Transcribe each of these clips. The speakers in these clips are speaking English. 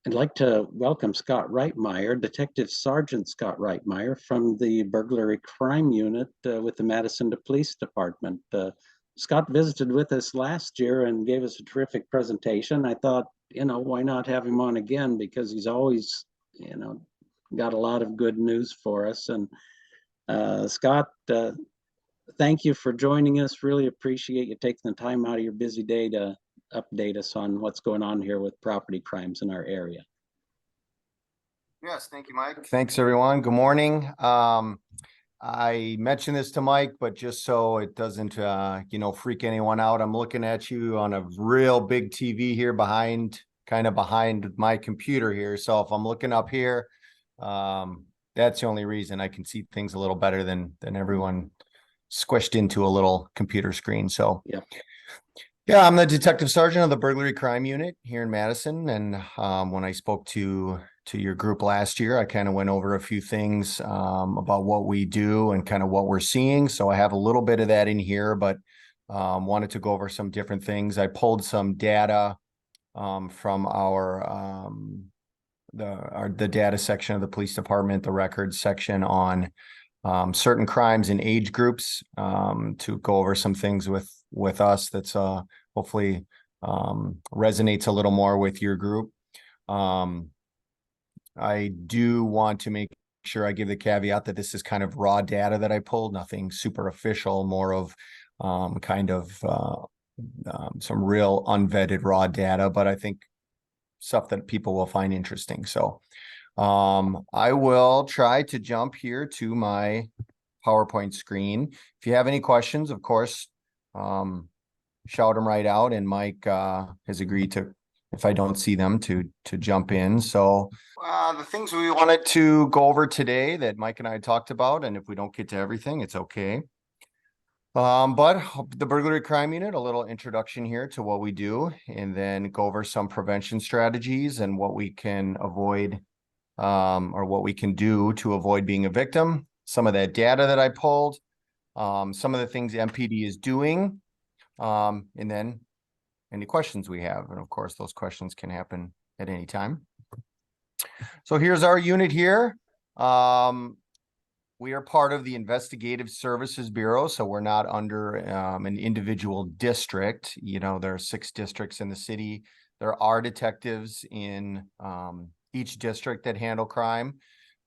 I'd like to welcome Scott Reitmeier, Detective Sergeant Scott Reitmeier from the Burglary Crime Unit with the Madison Police Department. Scott visited with us last year and gave us a terrific presentation. I thought, why not have him on again? Because he's always, got a lot of good news for us. And Scott, thank you for joining us. Really appreciate you taking the time out of your busy day to update us on what's going on here with property crimes in our area. Yes, thank you, Mike. Thanks, everyone. Good morning. I mentioned this to Mike, but just so it doesn't, freak anyone out, I'm looking at you on a real big TV here behind my computer here. So if I'm looking up here, that's the only reason I can see things a little better than everyone squished into a little computer screen. So yeah, I'm the Detective Sergeant of the Burglary Crime Unit here in Madison. And when I spoke to your group last year, I kind of went over a few things about what we do and kind of what we're seeing. So I have a little bit of that in here, but wanted to go over some different things. I pulled some data from the data section of the police department, the records section on certain crimes and age groups to go over some things with us that's hopefully resonates a little more with your group. I do want to make sure I give the caveat that this is kind of raw data that I pulled, nothing super official, more of some real unvetted raw data, but I think stuff that people will find interesting. So I will try to jump here to my PowerPoint screen. If you have any questions, of course, shout them right out, and Mike has agreed to, if I don't see them, to jump in. So the things we wanted to go over today that Mike and I talked about, and if we don't get to everything, it's okay. But the Burglary Crime Unit, a little introduction here to what we do, and then go over some prevention strategies and what we can avoid or what we can do to avoid being a victim. Some of that data that I pulled, some of the things MPD is doing, and then any questions we have. And of course, those questions can happen at any time. So here's our unit here. We are part of the Investigative Services Bureau, so we're not under an individual district. There are 6 districts in the city. There are detectives in each district that handle crime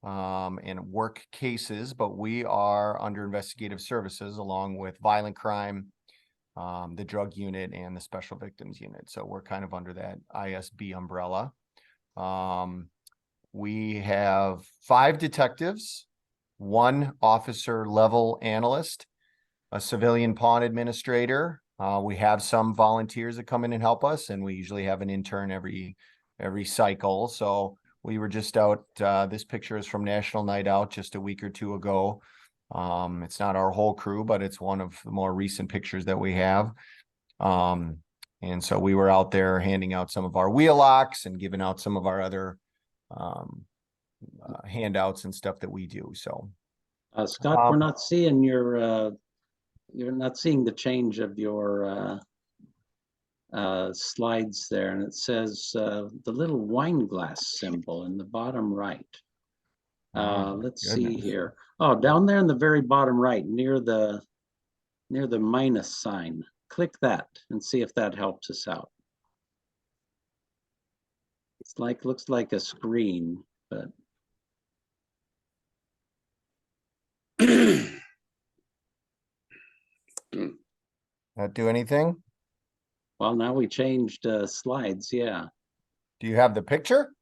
and work cases, but we are under investigative services along with violent crime, the drug unit, and the special victims unit. So we're kind of under that ISB umbrella. We have 5 detectives, 1 officer level analyst, a civilian pawn administrator. We have some volunteers that come in and help us, and we usually have an intern every cycle. So we were just out, this picture is from National Night Out just a week or 2 ago. It's not our whole crew, but it's one of the more recent pictures that we have. And so we were out there handing out some of our wheel locks and giving out some of our other handouts and stuff that we do. So Scott, we're not seeing you're not seeing the change of your slides there, and it says the little wine glass symbol in the bottom right. Let's see here. Oh, down there in the very bottom right, near the minus sign. Click that and see if that helps us out. It's looks like a screen, but not do anything. Well, now we changed slides. Yeah. Do you have the picture?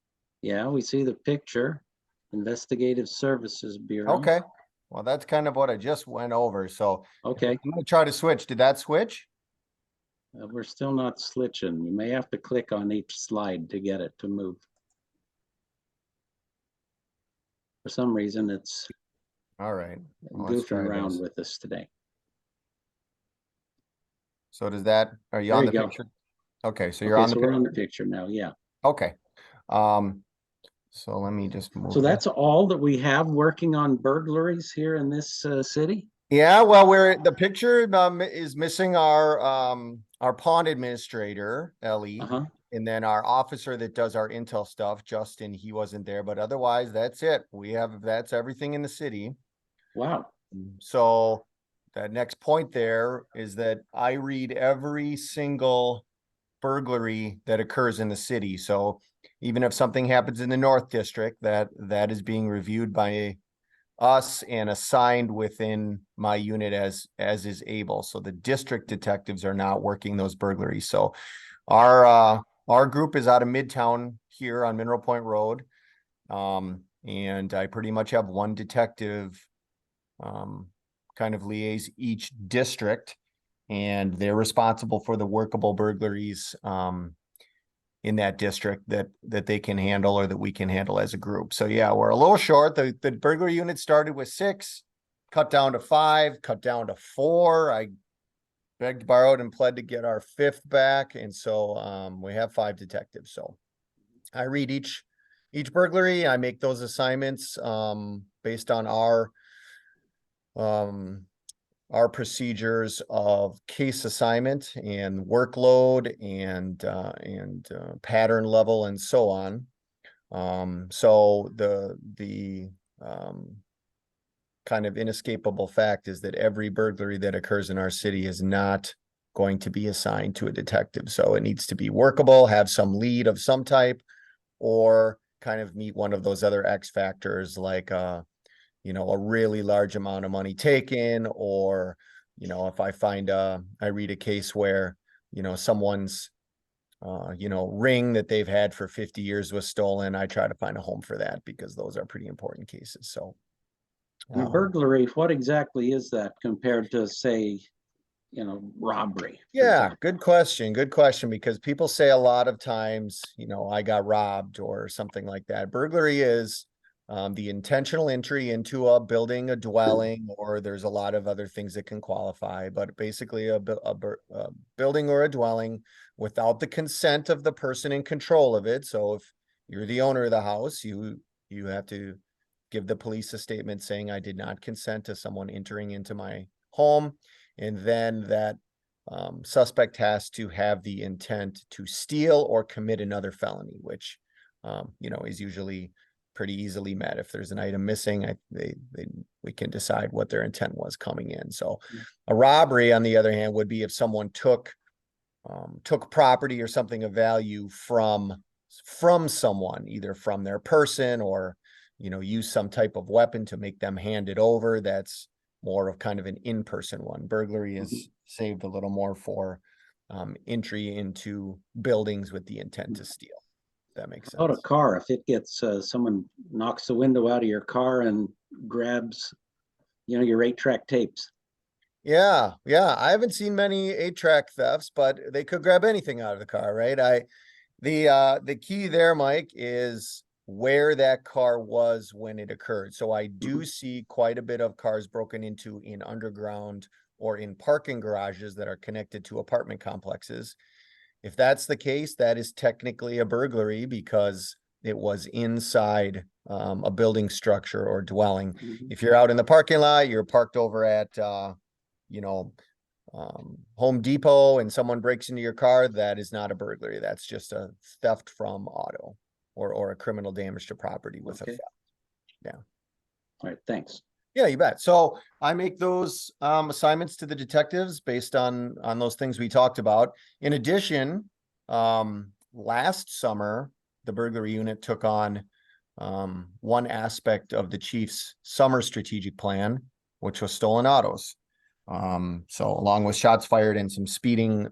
Yeah, we see the picture. Investigative Services Bureau. Okay. Well, that's kind of what I just went over. So okay, I'm going to try to switch. Did that switch? We're still not switching. You may have to click on each slide to get it to move. For some reason, it's all right. Goofing around with us today. So does that, are you on the picture? Okay, so you're on the picture. We're on the picture now, yeah. Okay. So let me just move. So that's all that we have working on burglaries here in this city? Yeah, well, the picture is missing our pawn administrator, Ellie. And then our officer that does our intel stuff, Justin, he wasn't there, but otherwise that's it. That's everything in the city. Wow. So that next point there is that I read every single burglary that occurs in the city. So even if something happens in the North District, that is being reviewed by us and assigned within my unit as is able. So the district detectives are not working those burglaries. So our group is out of Midtown here on Mineral Point Road. And I pretty much have one detective kind of liaise each district, and they're responsible for the workable burglaries in that district that they can handle or that we can handle as a group. So yeah, we're a little short. The burglary unit started with 6, cut down to 5, cut down to 4. I begged, borrowed, and pled to get our 5th back, and so we have 5 detectives. So I read each burglary. I make those assignments based on our procedures of case assignment and workload and pattern level and so on. So the kind of inescapable fact is that every burglary that occurs in our city is not going to be assigned to a detective. So it needs to be workable, have some lead of some type, or kind of meet one of those other X factors like a really large amount of money taken, or, if I read a case where, someone's, ring that they've had for 50 years was stolen, I try to find a home for that because those are pretty important cases. So. And a burglary, what exactly is that compared to, say, robbery? Yeah, good question. Good question, because people say a lot of times, I got robbed or something like that. Burglary is the intentional entry into a building, a dwelling, or there's a lot of other things that can qualify, but basically a building or a dwelling without the consent of the person in control of it. So if you're the owner of the house, you have to give the police a statement saying I did not consent to someone entering into my home. And then that suspect has to have the intent to steal or commit another felony, which, is usually pretty easily met. If there's an item missing, we can decide what their intent was coming in. So a robbery, on the other hand, would be if someone took property or something of value from someone, either from their person or, use some type of weapon to make them hand it over. That's more of kind of an in-person one. Burglary is saved a little more for entry into buildings with the intent to steal. That makes sense. About a car, if it gets someone knocks the window out of your car and grabs, your 8-track tapes. Yeah. I haven't seen many 8-track thefts, but they could grab anything out of the car, right? The key there, Mike, is where that car was when it occurred. So I do see quite a bit of cars broken into in underground or in parking garages that are connected to apartment complexes. If that's the case, that is technically a burglary because it was inside a building structure or dwelling. If you're out in the parking lot, you're parked over at, Home Depot and someone breaks into your car, that is not a burglary. That's just a theft from auto or a criminal damage to property with a theft. Yeah. All right, thanks. Yeah, you bet. So I make those assignments to the detectives based on those things we talked about. In addition, last summer, the burglary unit took on one aspect of the chief's summer strategic plan, which was stolen autos. So along with shots fired and some speeding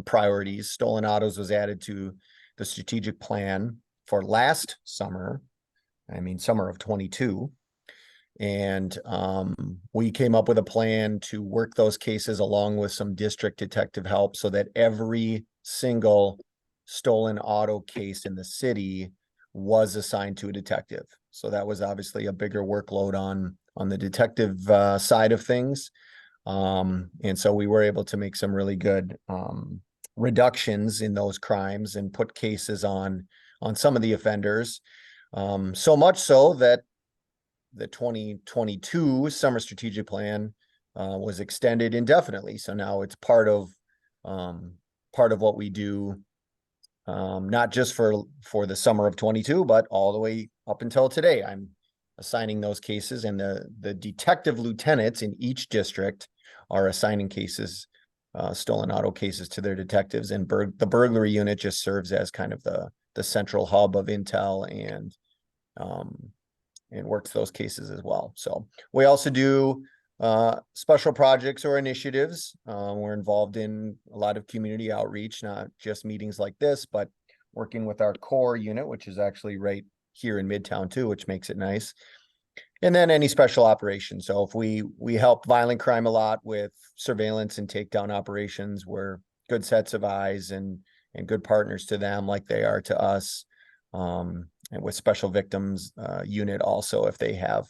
priorities, stolen autos was added to the strategic plan for last summer. Summer of 22. And we came up with a plan to work those cases along with some district detective help so that every single stolen auto case in the city was assigned to a detective. So that was obviously a bigger workload on the detective side of things. And so we were able to make some really good reductions in those crimes and put cases on some of the offenders. So much so that the 2022 summer strategic plan was extended indefinitely. So now it's part of what we do not just for the summer of 22, but all the way up until today. I'm assigning those cases, and the detective lieutenants in each district are assigning cases, stolen auto cases, to their detectives, and the burglary unit just serves as kind of the central hub of intel and works those cases as well. So we also do special projects or initiatives. We're involved in a lot of community outreach, not just meetings like this, but working with our core unit, which is actually right here in Midtown too, which makes it nice. And then any special operations. So if we help violent crime a lot with surveillance and takedown operations, we're good sets of eyes and good partners to them, like they are to us. And with special victims unit also, if they have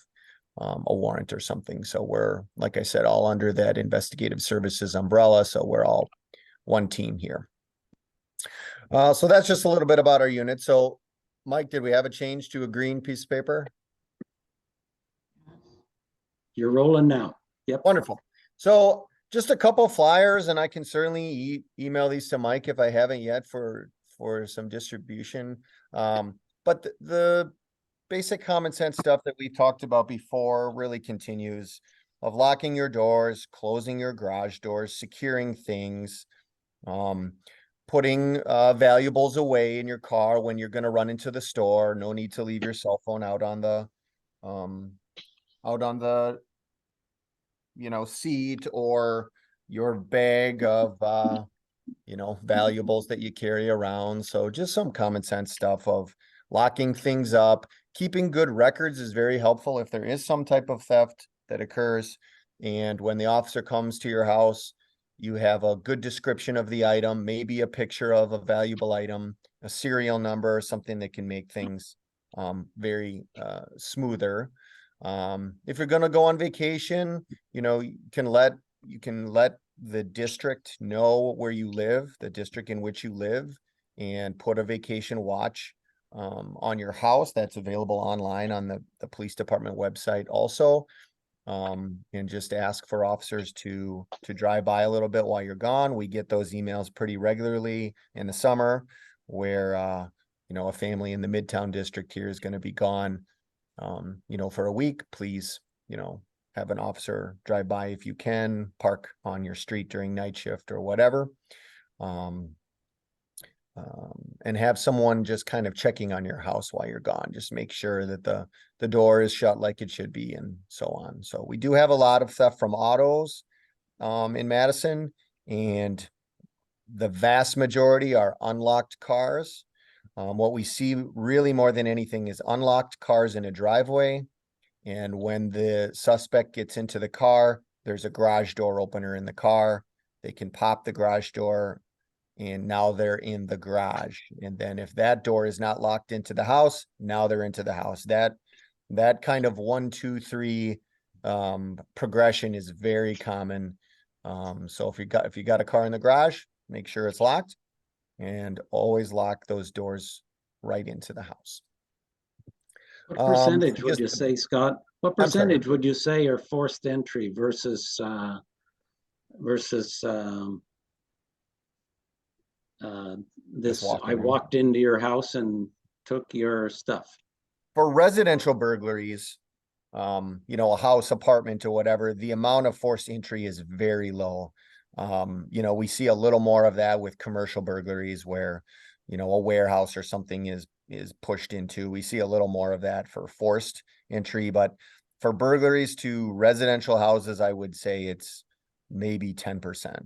a warrant or something. So we're, like I said, all under that investigative services umbrella. So we're all one team here. So that's just a little bit about our unit. So Mike, did we have a change to a green piece of paper? You're rolling now. Yep. Wonderful. So just a couple flyers, and I can certainly email these to Mike if I haven't yet for some distribution. But the basic common sense stuff that we talked about before really continues, of locking your doors, closing your garage doors, securing things, putting valuables away in your car when you're going to run into the store. No need to leave your cell phone out on the seat, or your bag of valuables that you carry around. So just some common sense stuff of locking things up. Keeping good records is very helpful if there is some type of theft that occurs. And when the officer comes to your house, you have a good description of the item, maybe a picture of a valuable item, a serial number, something that can make things very smoother. If you're going to go on vacation, you can let the district know where you live, the district in which you live, and put a vacation watch on your house. That's available online on the police department website also. And just ask for officers to drive by a little bit while you're gone. We get those emails pretty regularly in the summer where, a family in the Midtown district here is going to be gone, for a week. Please, have an officer drive by if you can, park on your street during night shift or whatever. And have someone just kind of checking on your house while you're gone. Just make sure that the door is shut like it should be, and so on. So we do have a lot of theft from autos in Madison, and the vast majority are unlocked cars. What we see really more than anything is unlocked cars in a driveway. And when the suspect gets into the car, there's a garage door opener in the car. They can pop the garage door, and now they're in the garage. And then if that door is not locked into the house, now they're into the house. That kind of 1, 2, 3 progression is very common. So if you got a car in the garage, make sure it's locked, and always lock those doors right into the house. What percentage would you say, Scott? What percentage would you say are forced entry versus this? I walked into your house and took your stuff. For residential burglaries, a house, apartment, or whatever, the amount of forced entry is very low. We see a little more of that with commercial burglaries where, a warehouse or something is pushed into. We see a little more of that for forced entry, but for burglaries to residential houses, I would say it's maybe 10%. I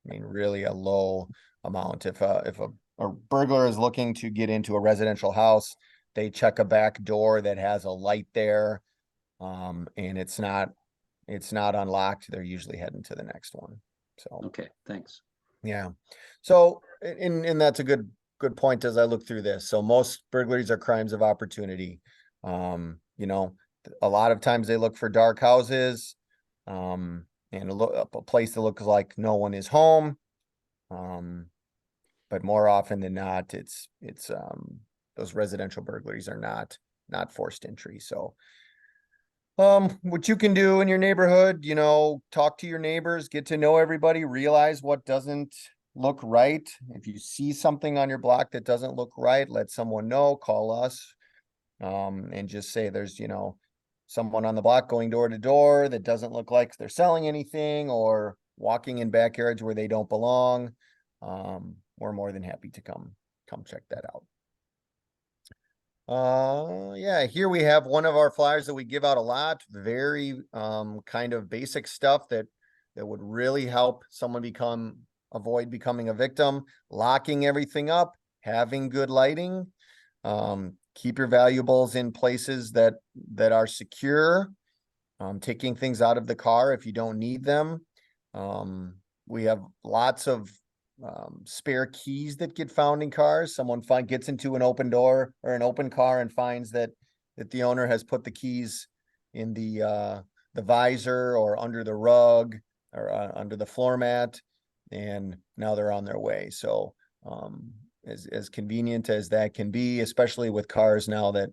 mean, really a low amount. If a burglar is looking to get into a residential house, they check a back door that has a light there, and it's not unlocked, they're usually heading to the next one. So okay, thanks. Yeah. So and that's a good point as I look through this. So most burglaries are crimes of opportunity. A lot of times they look for dark houses, and a place that looks like no one is home. But more often than not, it's those residential burglaries are not forced entry. So what you can do in your neighborhood, talk to your neighbors, get to know everybody, realize what doesn't look right, if you see something on your block that doesn't look right, let someone know, call us. And just say there's, someone on the block going door to door that doesn't look like they're selling anything or walking in backyards where they don't belong. We're more than happy to come check that out. Yeah, here we have one of our flyers that we give out a lot, very kind of basic stuff that would really help someone avoid becoming a victim. Locking everything up, having good lighting, keep your valuables in places that are secure, taking things out of the car if you don't need them. We have lots of spare keys that get found in cars. Someone gets into an open door or an open car and finds that the owner has put the keys in the visor or under the rug or under the floor mat, and now they're on their way. So as convenient as that can be, especially with cars now that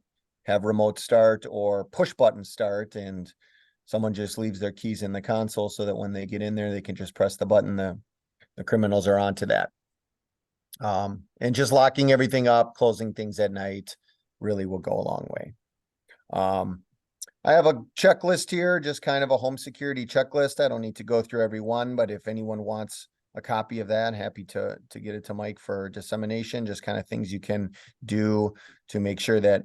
have remote start or push button start, and someone just leaves their keys in the console so that when they get in there, they can just press the button. The criminals are onto that. And just locking everything up, closing things at night really will go a long way. I have a checklist here, just kind of a home security checklist. I don't need to go through every one, but if anyone wants a copy of that, happy to get it to Mike for dissemination, just kind of things you can do to make sure that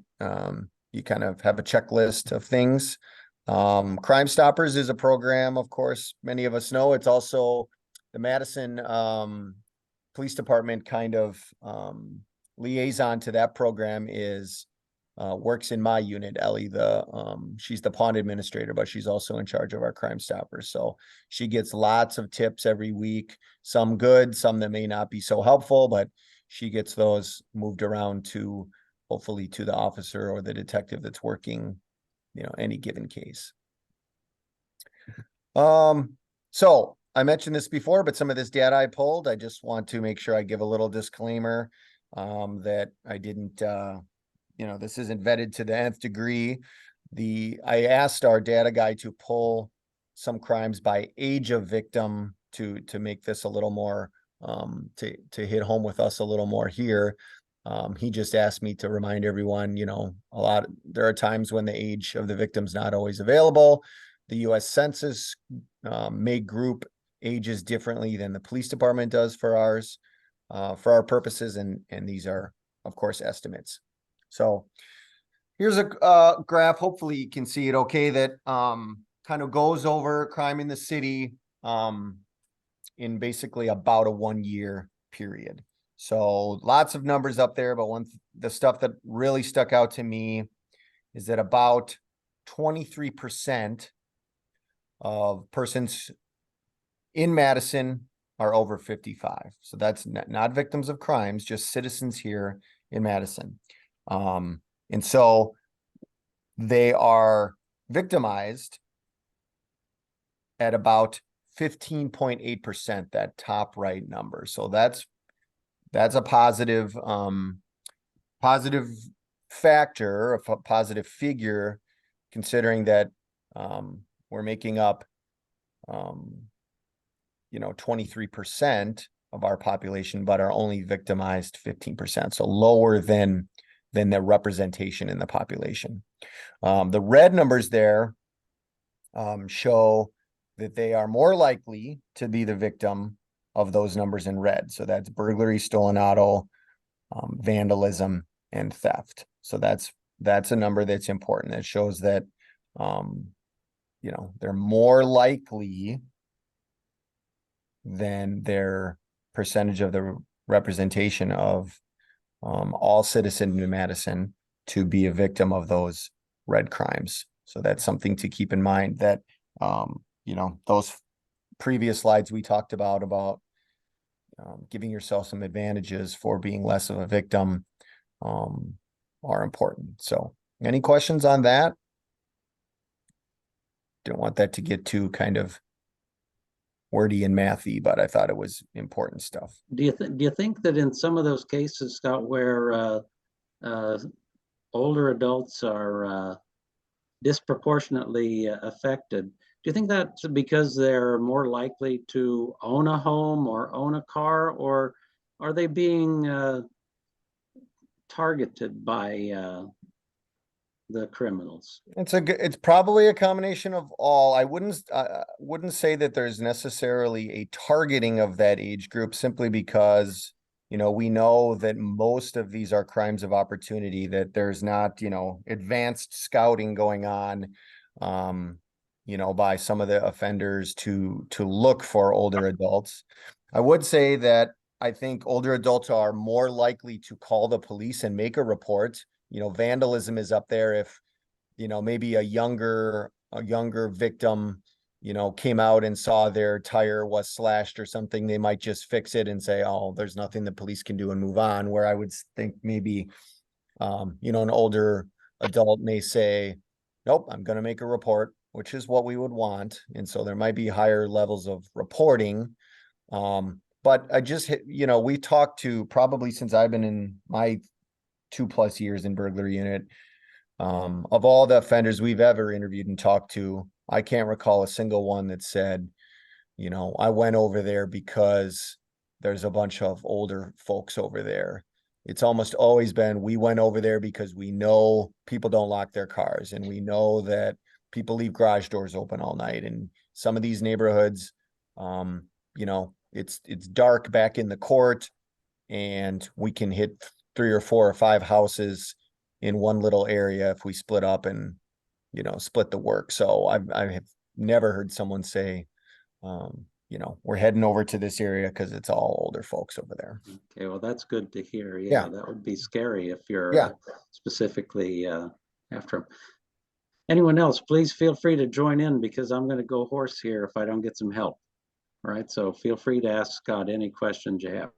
you kind of have a checklist of things. Crime Stoppers is a program, of course, many of us know. It's also the Madison Police Department kind of liaison to that program is works in my unit. Ellie, she's the pawn administrator, but she's also in charge of our Crime Stoppers. So she gets lots of tips every week, some good, some that may not be so helpful, but she gets those moved around to hopefully to the officer or the detective that's working, any given case. So I mentioned this before, but some of this data I pulled, I just want to make sure I give a little disclaimer that I didn't, this isn't vetted to the nth degree. I asked our data guy to pull some crimes by age of victim to make this a little more, to hit home with us a little more here. He just asked me to remind everyone, there are times when the age of the victim's not always available. The U.S. Census may group ages differently than the police department does for ours, for our purposes, and these are, of course, estimates. So here's a graph. Hopefully you can see it okay, that kind of goes over crime in the city in basically about a 1 year period. So lots of numbers up there, but the stuff that really stuck out to me is that about 23% of persons in Madison are over 55. So that's not victims of crimes, just citizens here in Madison. And so they are victimized at about 15.8%, that top right number. So that's a positive factor, a positive figure, considering that we're making up 23% of our population, but are only victimized 15%. So lower than the representation in the population. The red numbers there show that they are more likely to be the victim of those numbers in red. So that's burglary, stolen auto, vandalism, and theft. So that's a number that's important. That shows that they're more likely than their percentage of the representation of all citizens in Madison to be a victim of those red crimes. So that's something to keep in mind, that those previous slides we talked about giving yourself some advantages for being less of a victim are important. So any questions on that? Don't want that to get too kind of wordy and mathy, but I thought it was important stuff. Do you think that in some of those cases, Scott, where older adults are disproportionately affected, you think that's because they're more likely to own a home or own a car, or are they being targeted by the criminals? It's probably a combination of all. I wouldn't say that there's necessarily a targeting of that age group simply because, we know that most of these are crimes of opportunity, that there's not, advanced scouting going on, by some of the offenders to look for older adults. I would say that I think older adults are more likely to call the police and make a report. Vandalism is up there. If maybe a younger victim, came out and saw their tire was slashed or something, they might just fix it and say, oh, there's nothing the police can do and move on. Where I would think maybe, an older adult may say, nope, I'm going to make a report, which is what we would want. And so there might be higher levels of reporting. But I just hit, we talked to, probably since I've been in my 2+ years in burglary unit, of all the offenders we've ever interviewed and talked to, I can't recall a single one that said, I went over there because there's a bunch of older folks over there. It's almost always been, we went over there because we know people don't lock their cars, and we know that people leave garage doors open all night. And some of these neighborhoods, it's dark back in the court, and we can hit 3 or 4 or 5 houses in one little area if we split up and, split the work. So I have never heard someone say, we're heading over to this area because it's all older folks over there. Okay, well, that's good to hear. Yeah. That would be scary if you're Yeah. specifically after them. Anyone else, please feel free to join in, because I'm going to go hoarse here if I don't get some help. All right, so feel free to ask Scott any questions you have.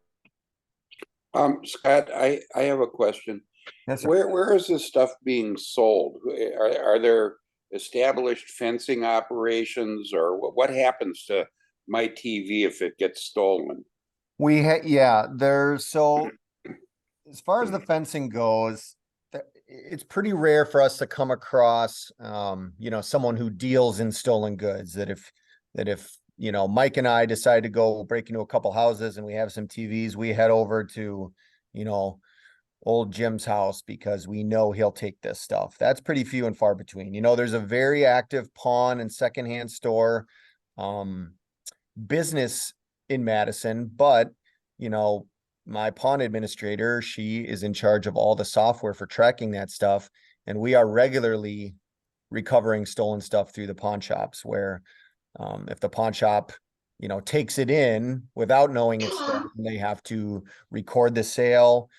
Scott, I have a question. Yes, sir. Where is this stuff being sold? Are there established fencing operations, or what happens to my TV if it gets stolen? So as far as the fencing goes, it's pretty rare for us to come across, someone who deals in stolen goods. That if Mike and I decide to go break into a couple houses and we have some TVs, we head over to, old Jim's house because we know he'll take this stuff. That's pretty few and far between. There's a very active pawn and secondhand store business in Madison, but my pawn administrator, she is in charge of all the software for tracking that stuff, and we are regularly recovering stolen stuff through the pawn shops, where if the pawn shop takes it in without knowing it's stolen, they have to record the sale,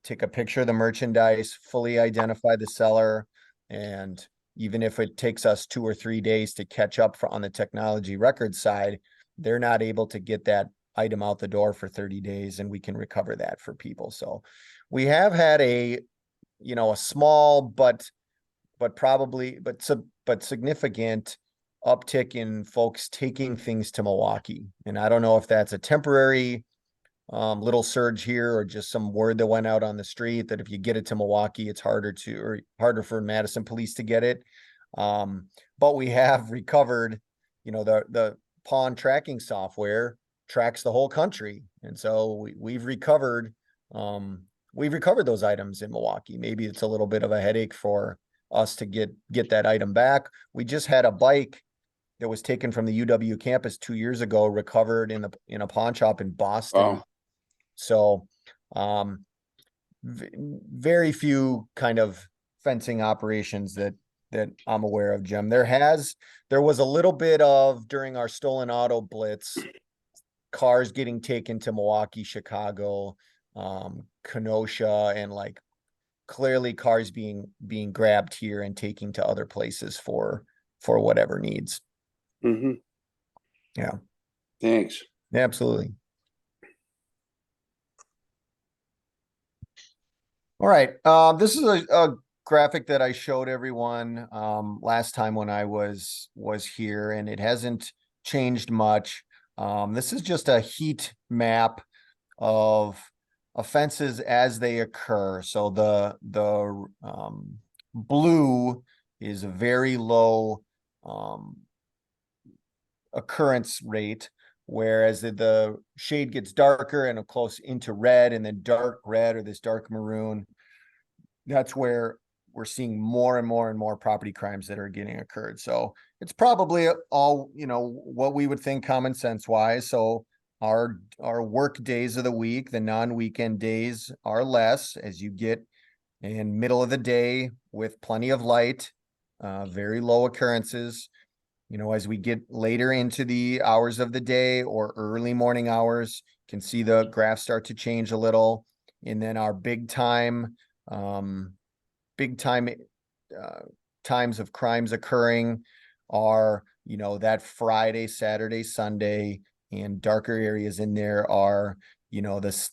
take a picture of the merchandise, fully identify the seller. And even if it takes us 2 or 3 days to catch up on the technology record side, they're not able to get that item out the door for 30 days, and we can recover that for people. So we have had a small but significant uptick in folks taking things to Milwaukee. And I don't know if that's a temporary little surge here, or just some word that went out on the street that if you get it to Milwaukee, it's harder for Madison police to get it. But we have recovered, the pawn tracking software tracks the whole country. And so we've recovered those items in Milwaukee. Maybe it's a little bit of a headache for us to get that item back. We just had a bike that was taken from the UW campus 2 years ago, recovered in a pawn shop in Boston. Oh. So, very few kind of fencing operations that I'm aware of, Jim. There was a little bit of, during our stolen auto blitz, cars getting taken to Milwaukee, Chicago, Kenosha, and like clearly cars being grabbed here and taken to other places for whatever needs. Mm-hmm. Yeah. Thanks. Absolutely. All right. This is a graphic that I showed everyone last time when I was here, and it hasn't changed much. This is just a heat map of offenses as they occur. So the blue is a very low occurrence rate, whereas the shade gets darker and close into red, and then dark red or this dark maroon, that's where we're seeing more and more and more property crimes that are getting occurred. So it's probably all, what we would think common sense wise. So our work days of the week, the non-weekend days, are less as you get in middle of the day with plenty of light, very low occurrences. As we get later into the hours of the day or early morning hours, you can see the graph start to change a little. And then our big time times of crimes occurring are, that Friday, Saturday, Sunday, and darker areas in there are, the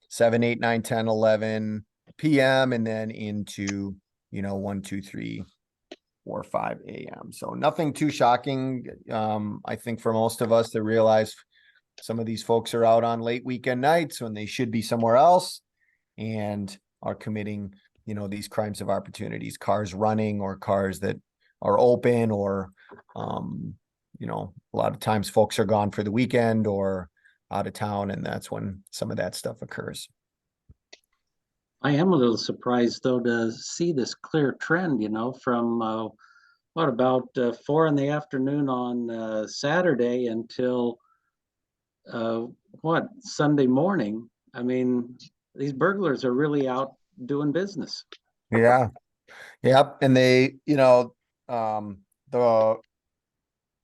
7, 8, 9, 10, 11 p.m. and then into, 1, 2, 3, 4, 5 a.m. So nothing too shocking. I think for most of us to realize some of these folks are out on late weekend nights when they should be somewhere else and are committing, these crimes of opportunities, cars running or cars that are open, or, a lot of times folks are gone for the weekend or out of town, and that's when some of that stuff occurs. I am a little surprised though to see this clear trend, from what about 4 in the afternoon on Saturday until Sunday morning. I mean, these burglars are really out doing business. Yeah. Yep. And they,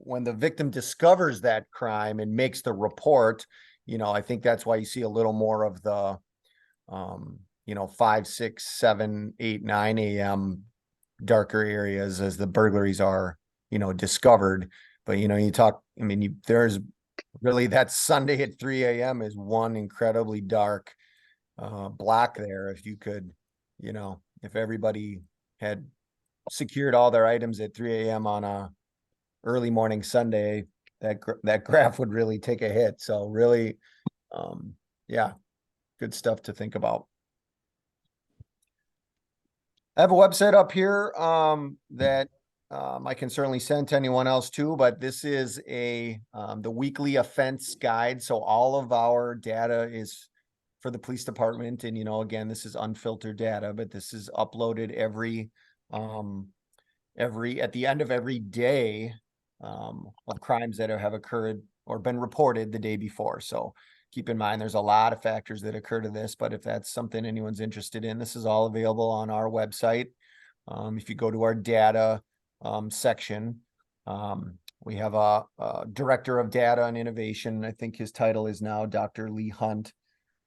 when the victim discovers that crime and makes the report, I think that's why you see a little more of the 5, 6, 7, 8, 9 a.m. darker areas as the burglaries are, discovered. But, there's really that Sunday at 3 a.m. is one incredibly dark block there. If you could, if everybody had secured all their items at 3 a.m. on a early morning Sunday, that graph would really take a hit. So really, good stuff to think about. I have a website up here that I can certainly send to anyone else too, but this is the weekly offense guide. So all of our data is for the police department. And, again, this is unfiltered data, but this is uploaded at the end of every day of crimes that have occurred or been reported the day before. So keep in mind, there's a lot of factors that occur to this, but if that's something anyone's interested in, this is all available on our website. If you go to our data section, we have a director of data and innovation. I think his title is now Dr. Lee Hunt.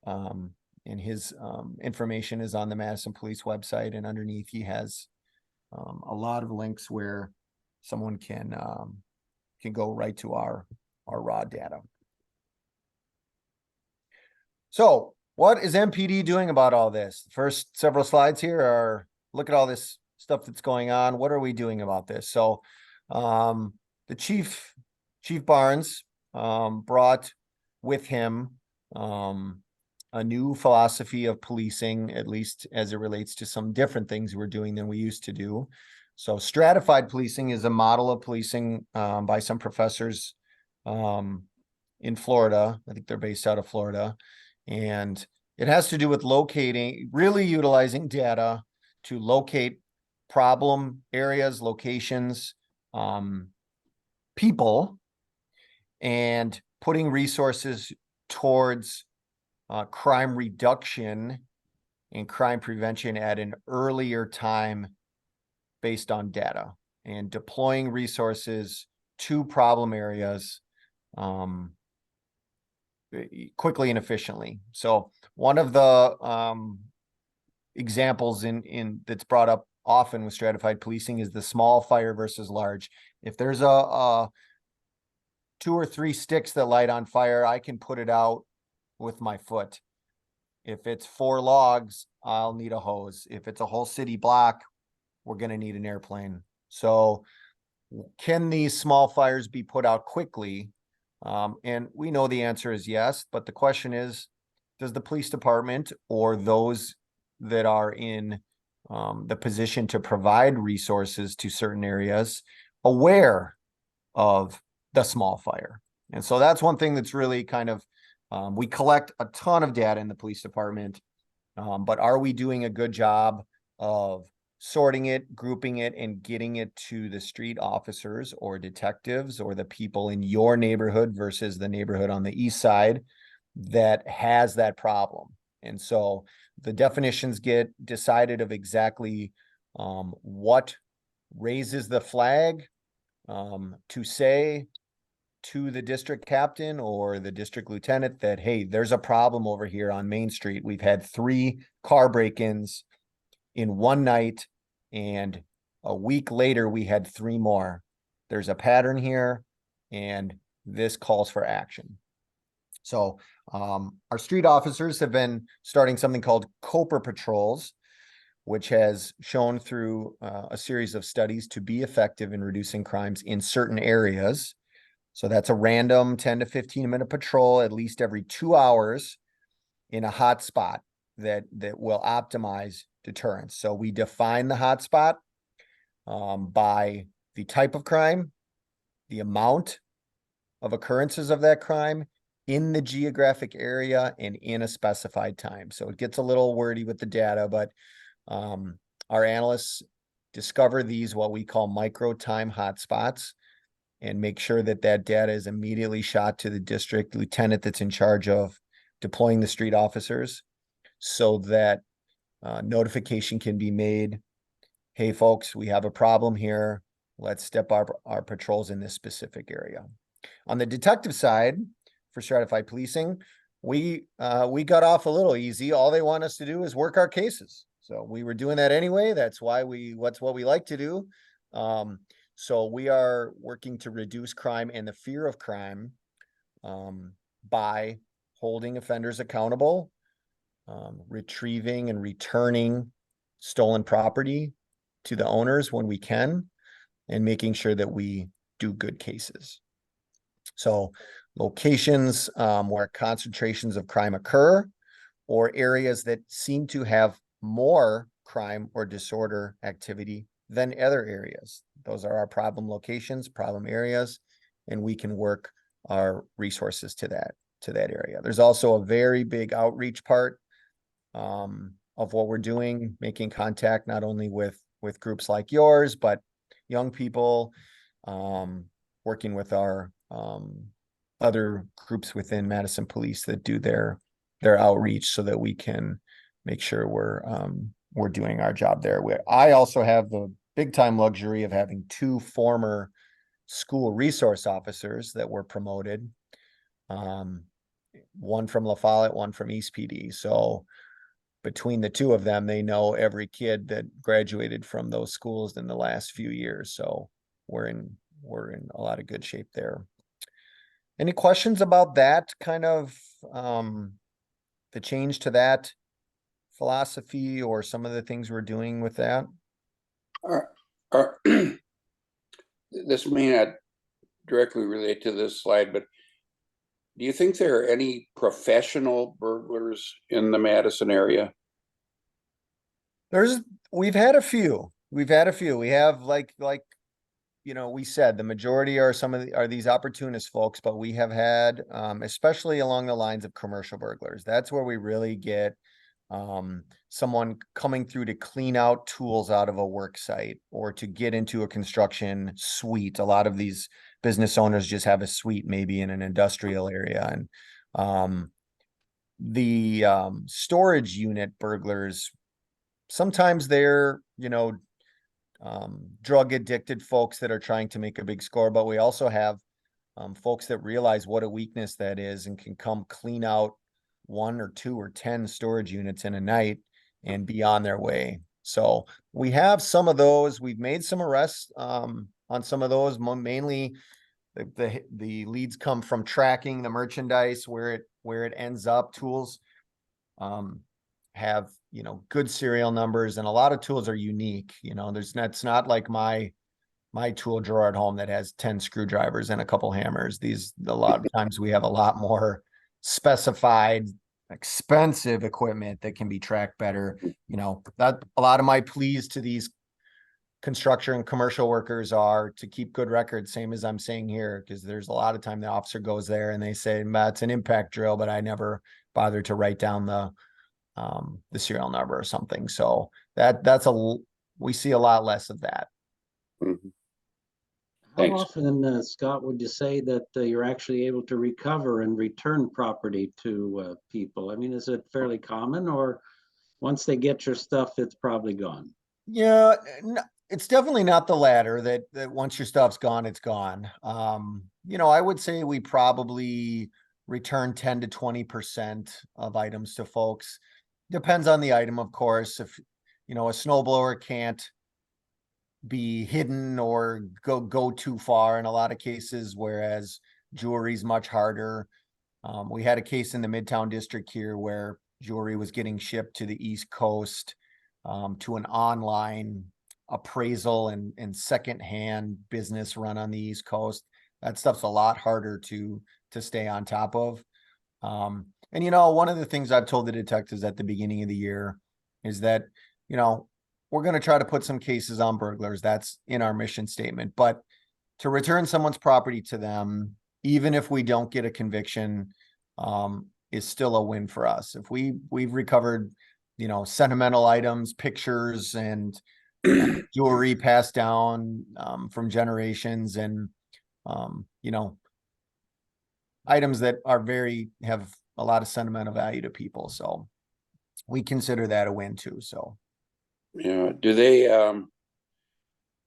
And his information is on the Madison Police website, and underneath he has a lot of links where someone can go right to our raw data. So what is MPD doing about all this? The first several slides here are look at all this stuff that's going on. What are we doing about this? So the Chief Barnes brought with him a new philosophy of policing, at least as it relates to some different things we're doing than we used to do. So stratified policing is a model of policing by some professors in Florida. I think they're based out of Florida. And it has to do with really utilizing data to locate problem areas, locations, people, and putting resources towards crime reduction and crime prevention at an earlier time based on data, and deploying resources to problem areas quickly and efficiently. So one of the examples in that's brought up often with stratified policing is the small fire versus large. If there's a 2 or 3 sticks that light on fire, I can put it out with my foot. If it's 4 logs, I'll need a hose. If it's a whole city block, we're going to need an airplane. So can these small fires be put out quickly? And we know the answer is yes, but the question is, does the police department or those that are in the position to provide resources to certain areas aware of the small fire. And so that's one thing that's really kind of, we collect a ton of data in the police department, but are we doing a good job of sorting it, grouping it, and getting it to the street officers or detectives or the people in your neighborhood versus the neighborhood on the east side that has that problem? And so the definitions get decided of exactly what raises the flag to say to the district captain or the district lieutenant that, hey, there's a problem over here on Main Street. We've had 3 car break-ins in one night, and a week later we had 3 more. There's a pattern here, and this calls for action. So our street officers have been starting something called Cooper patrols, which has shown through a series of studies to be effective in reducing crimes in certain areas. So that's a random 10 to 15-minute patrol at least every 2 hours in a hot spot that will optimize deterrence. So we define the hot spot by the type of crime, the amount of occurrences of that crime in the geographic area and in a specified time. So it gets a little wordy with the data, but our analysts discover these what we call micro time hotspots and make sure that that data is immediately shot to the district lieutenant that's in charge of deploying the street officers so that notification can be made. Hey, folks, we have a problem here. Let's step our patrols in this specific area. On the detective side, for stratified policing, we got off a little easy. All they want us to do is work our cases. So we were doing that anyway. That's why what's what we like to do. So we are working to reduce crime and the fear of crime by holding offenders accountable, retrieving and returning stolen property to the owners when we can, and making sure that we do good cases. So locations where concentrations of crime occur, or areas that seem to have more crime or disorder activity than other areas. Those are our problem locations, problem areas, and we can work our resources to that area. There's also a very big outreach part of what we're doing, making contact not only with groups like yours, but young people, working with our other groups within Madison Police that do their outreach so that we can make sure we're doing our job there. I also have the big time luxury of having 2 former school resource officers that were promoted. One from La Follette, one from East PD. So between the 2 of them, they know every kid that graduated from those schools in the last few years. So we're in a lot of good shape there. Any questions about that kind of the change to that philosophy or some of the things we're doing with that? This may not directly relate to this slide, but do you think there are any professional burglars in the Madison area? We've had a few. We have like we said, the majority are these opportunist folks, but we have had, especially along the lines of commercial burglars. That's where we really get someone coming through to clean out tools out of a work site or to get into a construction suite. A lot of these business owners just have a suite maybe in an industrial area, and the storage unit burglars, sometimes they're drug addicted folks that are trying to make a big score, but we also have folks that realize what a weakness that is and can come clean out 1 or 2 or 10 storage units in a night and be on their way. So we have some of those. We've made some arrests on some of those. Mainly the leads come from tracking the merchandise where it ends up. Tools have good serial numbers, and a lot of tools are unique. It's not like my tool drawer at home that has 10 screwdrivers and a couple hammers. A lot of times we have a lot more specified, expensive equipment that can be tracked better. That a lot of my pleas to these construction and commercial workers are to keep good records, same as I'm saying here, because there's a lot of time the officer goes there and they say, it's an impact drill, but I never bothered to write down the serial number or something. So we see a lot less of that. Mhm. How Thanks. often, Scott, would you say that you're actually able to recover and return property to people? I mean, is it fairly common, or once they get your stuff, it's probably gone? Yeah, it's definitely not the latter that once your stuff's gone, it's gone. I would say we probably return 10 to 20% of items to folks. Depends on the item, of course. If, a snowblower can't be hidden or go too far in a lot of cases, whereas jewelry is much harder. We had a case in the Midtown district here where jewelry was getting shipped to the East Coast to an online appraisal and secondhand business run on the East Coast. That stuff's a lot harder to stay on top of. And one of the things I've told the detectives at the beginning of the year is that, we're going to try to put some cases on burglars. That's in our mission statement, but to return someone's property to them, even if we don't get a conviction, is still a win for us. If we've recovered, sentimental items, pictures, and jewelry passed down from generations, and items that have a lot of sentimental value to people. So we consider that a win too. So Yeah. Do they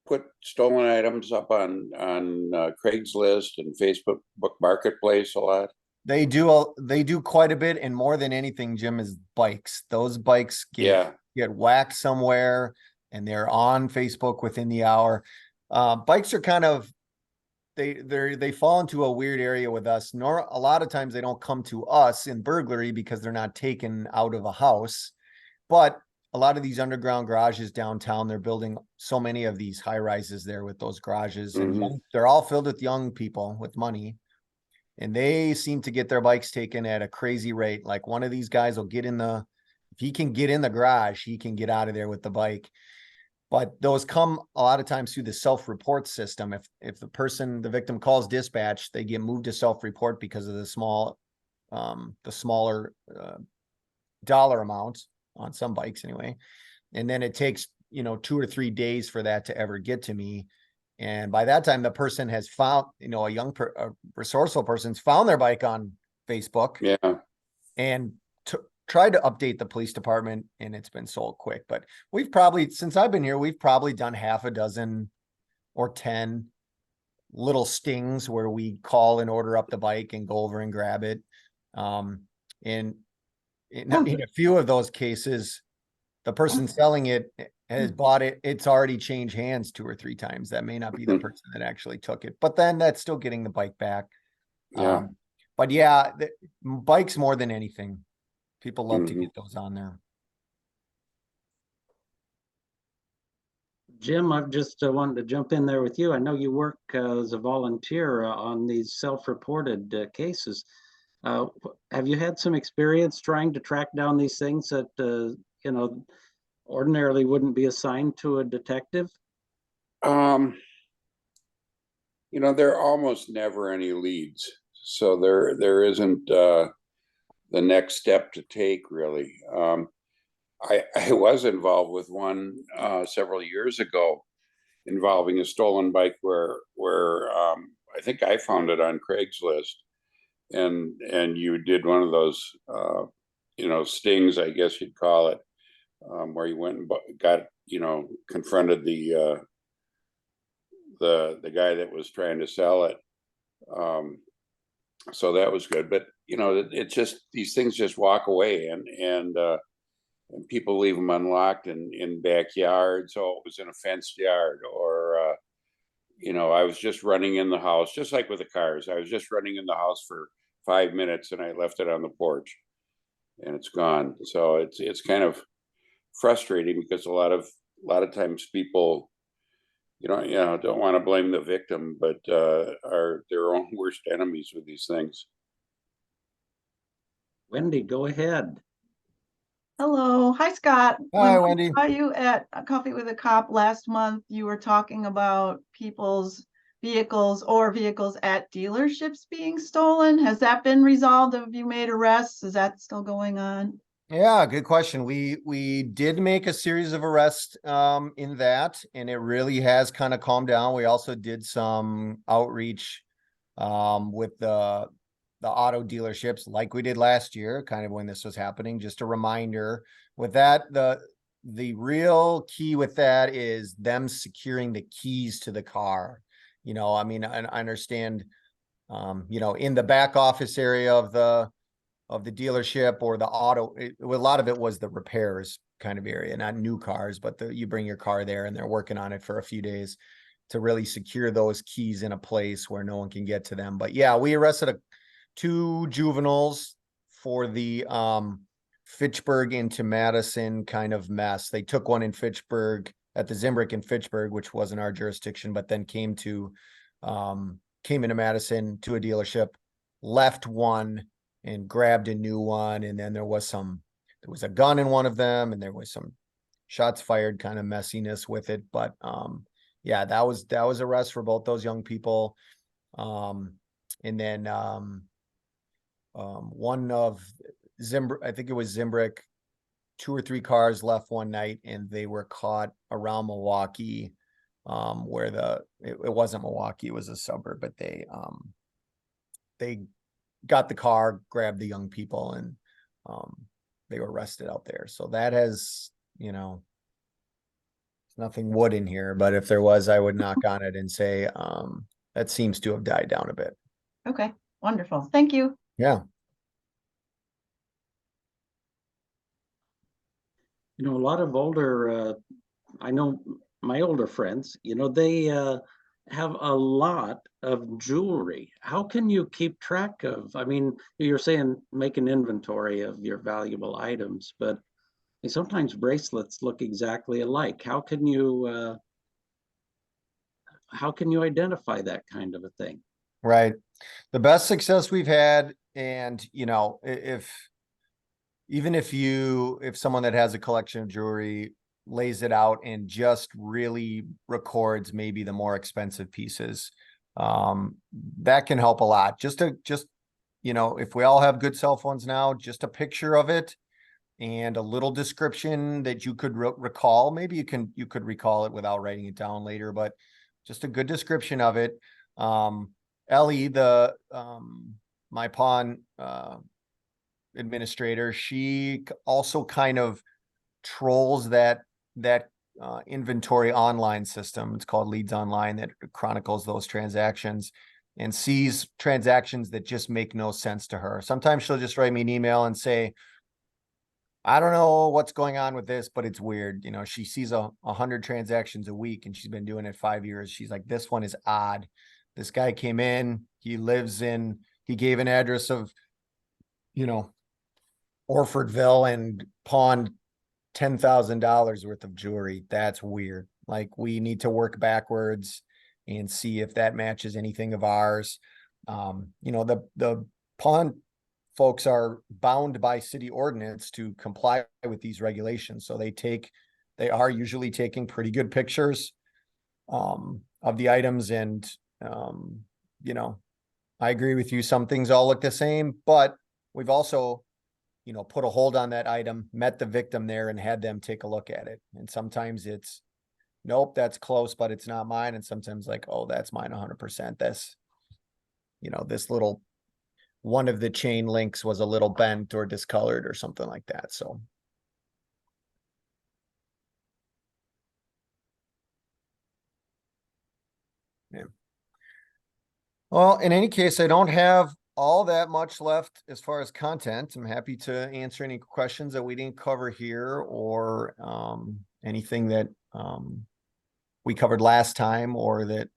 put stolen items up on Craigslist and Facebook Marketplace a lot? they do quite a bit, and more than anything, Jim, is bikes. Those bikes get whacked somewhere and they're on Facebook within the hour. Bikes are kind of they fall into a weird area with us. Nor a lot of times they don't come to us in burglary because they're not taken out of a house. But a lot of these underground garages downtown, they're building so many of these high rises there with those garages, and they're all filled with young people with money. And they seem to get their bikes taken at a crazy rate. Like one of these guys will if he can get in the garage, he can get out of there with the bike. But those come a lot of times through the self-report system. If the victim calls dispatch, they get moved to self-report because of the smaller dollar amounts on some bikes anyway. And then it takes, 2 or 3 days for that to ever get to me. And by that time, the person has found, a resourceful person's found their bike on Facebook. Yeah. And tried to update the police department, and it's been sold quick. But since I've been here, we've probably done half a dozen or 10 little stings where we call and order up the bike and go over and grab it. In a few of those cases, the person selling it has bought it. It's already changed hands 2 or 3 times. That may not be the person that actually took it, but then that's still getting the bike back. Yeah. But yeah, bikes more than anything. People love to get those on there. Jim, I've just wanted to jump in there with you. I know you work as a volunteer on these self-reported cases. Have you had some experience trying to track down these things that, ordinarily wouldn't be assigned to a detective? There are almost never any leads. So there isn't the next step to take, really. I was involved with one several years ago involving a stolen bike where I think I found it on Craigslist, and you did one of those stings, I guess you'd call it, where you went and got confronted the guy that was trying to sell it. So that was good, but it's just these things just walk away, and people leave them unlocked in backyards. So it was in a fenced yard, or I was just running in the house, just like with the cars. I was just running in the house for 5 minutes, and I left it on the porch, and it's gone. So it's kind of frustrating because a lot of times people, don't want to blame the victim, but are their own worst enemies with these things. Wendy, go ahead. Hello. Hi, Scott. Hi, When we Wendy. saw you at Coffee with a Cop last month, you were talking about people's vehicles or vehicles at dealerships being stolen. Has that been resolved? Have you made arrests? Is that still going on? Yeah, good question. We did make a series of arrests in that, and it really has kind of calmed down. We also did some outreach with the auto dealerships like we did last year, kind of when this was happening. Just a reminder with that, the real key with that is them securing the keys to the car. I mean, I understand, in the back office area of the dealership or the auto, a lot of it was the repairs kind of area, not new cars, but you bring your car there and they're working on it for a few days to really secure those keys in a place where no one can get to them. But yeah, we arrested two juveniles for the Fitchburg into Madison kind of mess. They took one in Fitchburg at the Zimbrick in Fitchburg, which wasn't our jurisdiction, but then came into Madison to a dealership, left one and grabbed a new one. And then there was a gun in one of them, and there was some shots fired kind of messiness with it. But yeah, that was arrest for both those young people. And then one of Zimbrick, I think it was Zimbrick, 2 or 3 cars left one night, and they were caught around Milwaukee, where it wasn't Milwaukee, it was a suburb, but they got the car, grabbed the young people, and they were arrested out there. So that has, there's nothing wood in here, but if there was, I would knock on it and say that seems to have died down a bit. Okay, wonderful. Thank you. Yeah. A lot of older, I know my older friends, they have a lot of jewelry. How can you keep track of, I mean, you're saying make an inventory of your valuable items, but sometimes bracelets look exactly alike. How can you identify that kind of a thing? Right. The best success we've had, and if someone that has a collection of jewelry lays it out and just really records maybe the more expensive pieces, that can help a lot. Just if we all have good cell phones now, just a picture of it and a little description that you could recall. Maybe you could recall it without writing it down later, but just a good description of it. Ellie, my pawn administrator, she also kind of trolls that inventory online system. It's called Leads Online, that chronicles those transactions and sees transactions that just make no sense to her. Sometimes she'll just write me an email and say, I don't know what's going on with this, but it's weird. She sees 100 transactions a week and she's been doing it 5 years. She's like, this one is odd. This guy came in, he gave an address of, Orfordville, and pawned $10,000 worth of jewelry. That's weird. Like, we need to work backwards and see if that matches anything of ours. The pawn folks are bound by city ordinance to comply with these regulations. So they are usually taking pretty good pictures of the items. And, I agree with you. Some things all look the same, but we've also, put a hold on that item, met the victim there and had them take a look at it. And sometimes it's, nope, that's close, but it's not mine. And sometimes like, oh, that's mine 100%. This little, one of the chain links was a little bent or discolored or something like that. So. Yeah. Well, in any case, I don't have all that much left as far as content. I'm happy to answer any questions that we didn't cover here, or anything that we covered last time, or that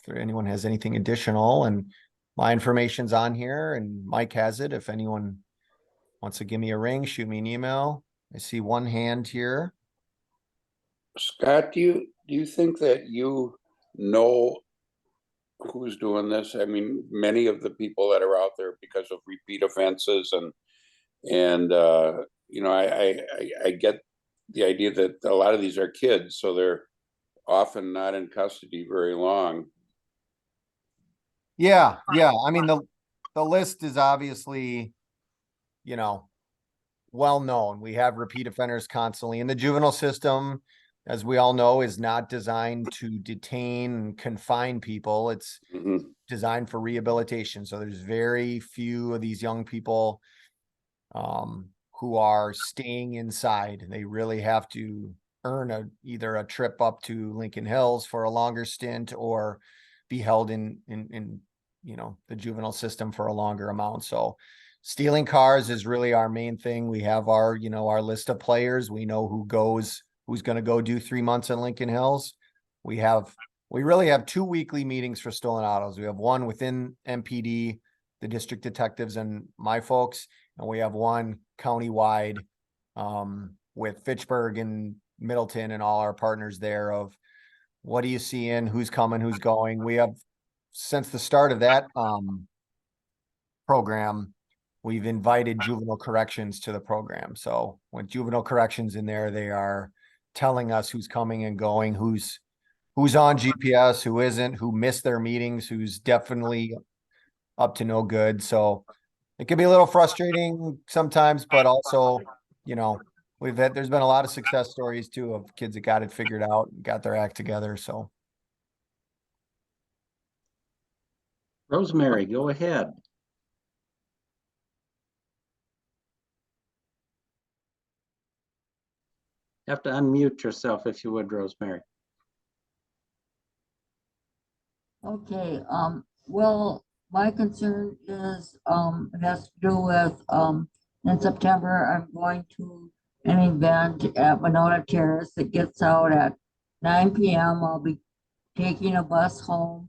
if anyone has anything additional. And my information's on here and Mike has it. If anyone wants to give me a ring, shoot me an email. I see one hand here. Scott, do you think that you know who's doing this? I mean, many of the people that are out there because of repeat offenses and you know, I get the idea that a lot of these are kids, so they're often not in custody very long. Yeah, yeah. I mean, the list is obviously, you know, well known. We have repeat offenders constantly, and the juvenile system, as we all know, is not designed to detain and confine people. It's Mhm. designed for rehabilitation. So there's very few of these young people who are staying inside. They really have to earn either a trip up to Lincoln Hills for a longer stint or be held in the juvenile system for a longer amount. So stealing cars is really our main thing. We have our list of players. We know who's going to go do 3 months in Lincoln Hills. We really have 2 weekly meetings for stolen autos. We have one within MPD, the district detectives and my folks, and we have one countywide with Fitchburg and Middleton and all our partners there of what are you seeing, who's coming, who's going. We have, since the start of that program, we've invited juvenile corrections to the program. So with juvenile corrections in there, they are telling us who's coming and going, who's on GPS, who isn't, who missed their meetings, who's definitely up to no good. So it can be a little frustrating sometimes, but also, there's been a lot of success stories too of kids that got it figured out, got their act together. So Rosemary, go ahead. You have to unmute yourself if you would, Rosemary. Okay, well, my concern is, it has to do with, in September, I'm going to an event at Monona Terrace that gets out at 9 p.m. I'll be taking a bus home.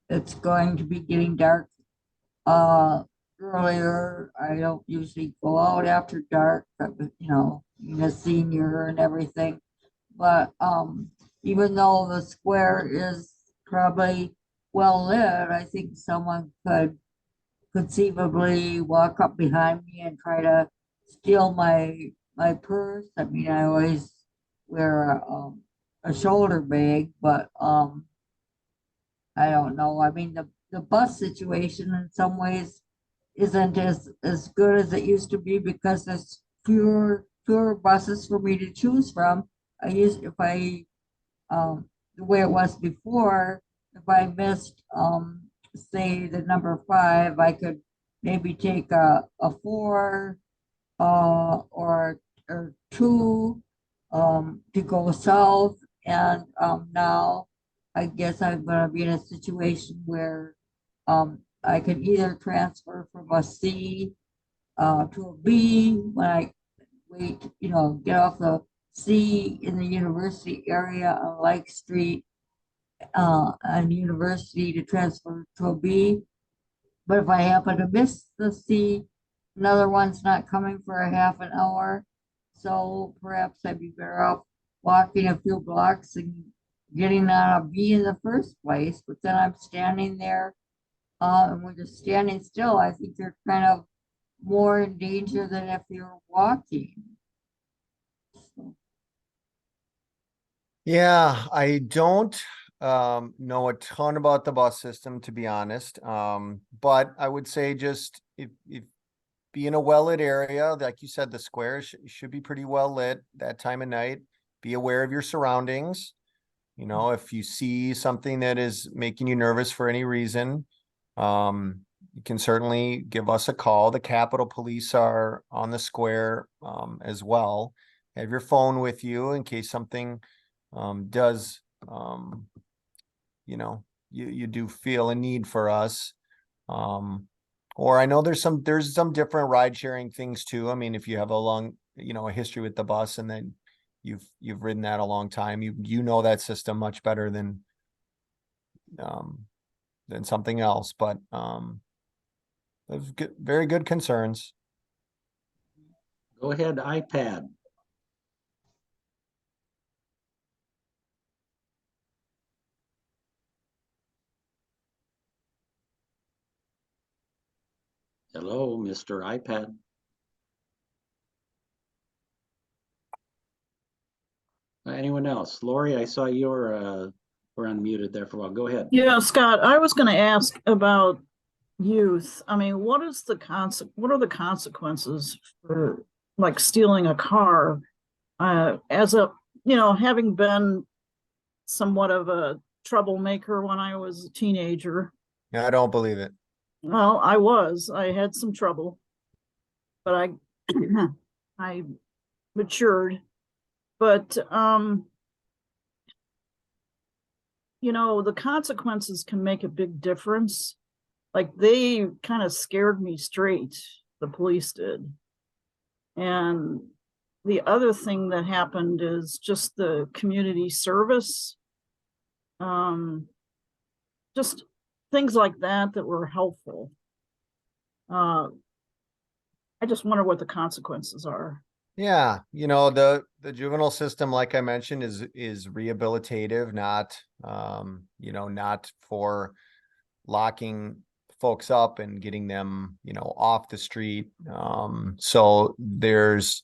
It's going to be getting dark, earlier. I don't usually go out after dark, but, being a senior and everything. But, even though the square is probably well lit, I think someone could conceivably walk up behind me and try to steal my purse. I mean, I always wear a shoulder bag, but I don't know. I mean, the bus situation in some ways isn't as good as it used to be because there's fewer buses for me to choose from. If I the way it was before, if I missed say the number 5, I could maybe take a 4 or 2 to go south. And now I guess I'm gonna be in a situation where I could either transfer from a C to a B when I wait, get off the C in the university area on Lake Street and University to transfer to a B. But if I happen to miss the C, another one's not coming for a half an hour. So perhaps I'd be better off walking a few blocks and getting on a B in the first place. But then I'm standing there and when you're standing still, I think you're kind of more in danger than if you're walking. yeah, I don't know a ton about the bus system, to be honest. But I would say just if be in a well-lit area, like you said, the square should be pretty well lit that time of night. Be aware of your surroundings. If you see something that is making you nervous for any reason, you can certainly give us a call. The Capitol Police are on the square as well. Have your phone with you in case something does, you do feel a need for us. Or I know there's some different ride sharing things too. I mean, if you have a long, a history with the bus and then you've ridden that a long time, you know that system much better than something else. But those very good concerns. Go ahead, iPad. Hello, Mr. iPad. Anyone else? Lori, I saw your were unmuted there for a while. Go ahead. Yeah, Scott, I was gonna ask about youth. I mean, what are the consequences for like stealing a car? As a, having been somewhat of a troublemaker when I was a teenager. Yeah, I don't believe it. Well, I had some trouble, but I matured. But, the consequences can make a big difference. Like they kind of scared me straight, the police did. And the other thing that happened is just the community service. Just things like that were helpful. I just wonder what the consequences are. Yeah, the juvenile system, like I mentioned, is rehabilitative, not not for locking folks up and getting them, off the street. So there's,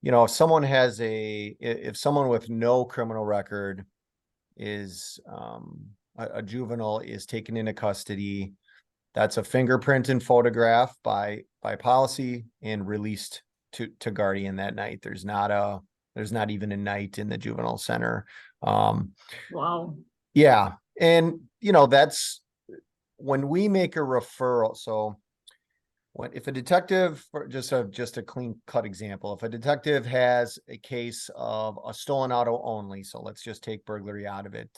if someone if someone with no criminal record is a juvenile is taken into custody, that's a fingerprint and photograph by policy and released to guardian that night. There's not even a night in the juvenile center. Wow. Yeah. And that's when we make a referral. So if a detective, just a clean cut example, if a detective has a case of a stolen auto only, so let's just take burglary out of it,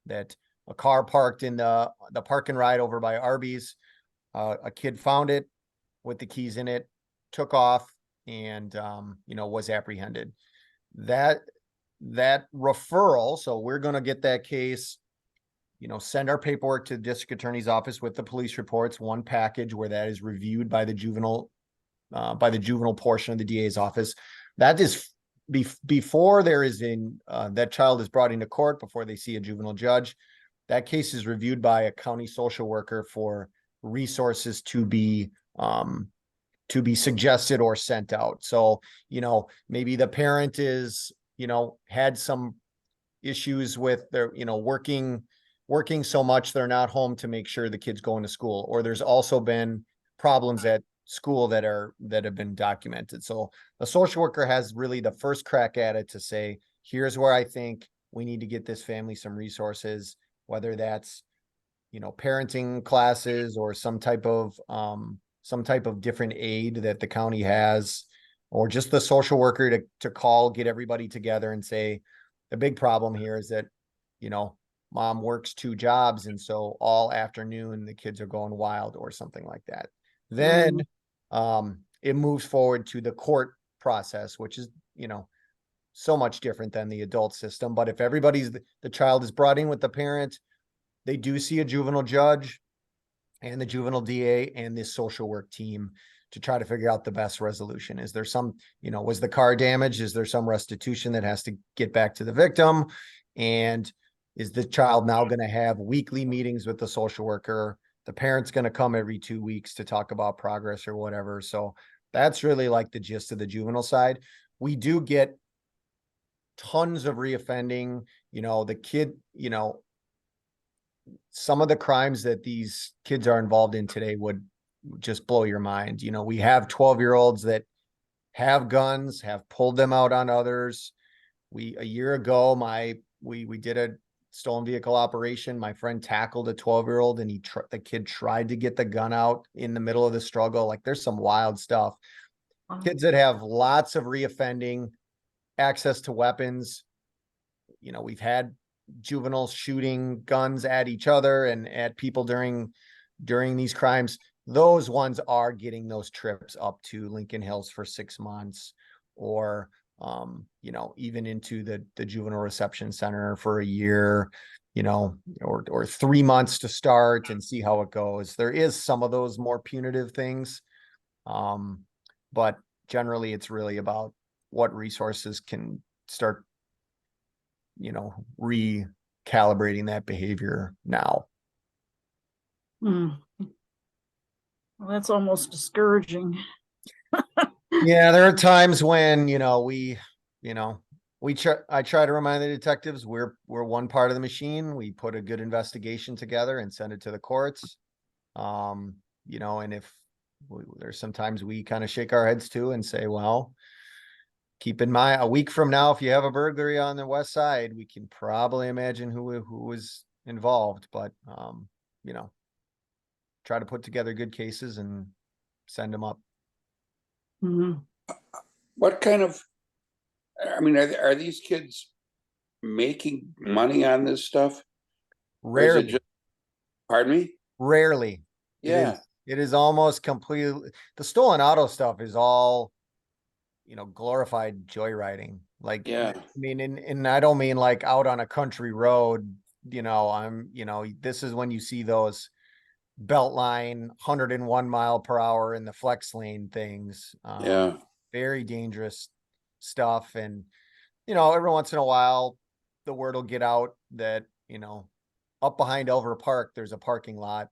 that a car parked in the park and ride over by Arby's, a kid found it with the keys in it, took off, and was apprehended. That referral, so we're going to get that case, send our paperwork to the district attorney's office with the police reports, one package where that is reviewed by the juvenile portion of the DA's office. That is before there is that child is brought into court, before they see a juvenile judge. That case is reviewed by a county social worker for resources to be suggested or sent out. So, maybe the parent is, had some issues with their, working so much they're not home to make sure the kid's going to school, or there's also been problems at school that have been documented. So the social worker has really the first crack at it to say, here's where I think we need to get this family some resources, whether that's, parenting classes or some type of different aid that the county has, or just the social worker to call, get everybody together and say, the big problem here is that, mom works 2 jobs, and so all afternoon the kids are going wild or something like that. Then it moves forward to the court process, which is, so much different than the adult system. But if the child is brought in with the parent, they do see a juvenile judge and the juvenile DA and this social work team to try to figure out the best resolution. Is there some, was the car damaged? Is there some restitution that has to get back to the victim? And is the child now going to have weekly meetings with the social worker? The parent's going to come every 2 weeks to talk about progress or whatever. So that's really like the gist of the juvenile side. We do get tons of reoffending, the kid, some of the crimes that these kids are involved in today would just blow your mind. We have 12-year-olds that have guns, have pulled them out on others. A year ago, we did a stolen vehicle operation. My friend tackled a 12-year-old and the kid tried to get the gun out in the middle of the struggle. Like, there's some wild stuff. Wow. Kids that have lots of reoffending, access to weapons. We've had juveniles shooting guns at each other and at people during these crimes. Those ones are getting those trips up to Lincoln Hills for 6 months, or even into the juvenile reception center for a year, or 3 months to start and see how it goes. There is some of those more punitive things. But generally it's really about what resources can start, recalibrating that behavior now. Well, that's almost discouraging. Yeah, there are times when, I try to remind the detectives, we're one part of the machine. We put a good investigation together and send it to the courts. You know, and if there's sometimes we kind of shake our heads too and say, well, keep in mind, a week from now, if you have a burglary on the west side, we can probably imagine who was involved, but, you know, try to put together good cases and send them up. Mhm. What kind of, I mean, are these kids making money on this stuff? Or is it Rarely, just, pardon me? rarely. Yeah, It is almost completely, the stolen auto stuff is all, you know, glorified joyriding. Like, yeah, I mean, and I don't mean like out on a country road, you know, this is when you see those Beltline 101 mile per hour in the flex lane things. yeah, Very dangerous stuff. And, you know, every once in a while, the word will get out that, you know, up behind Elver Park, there's a parking lot.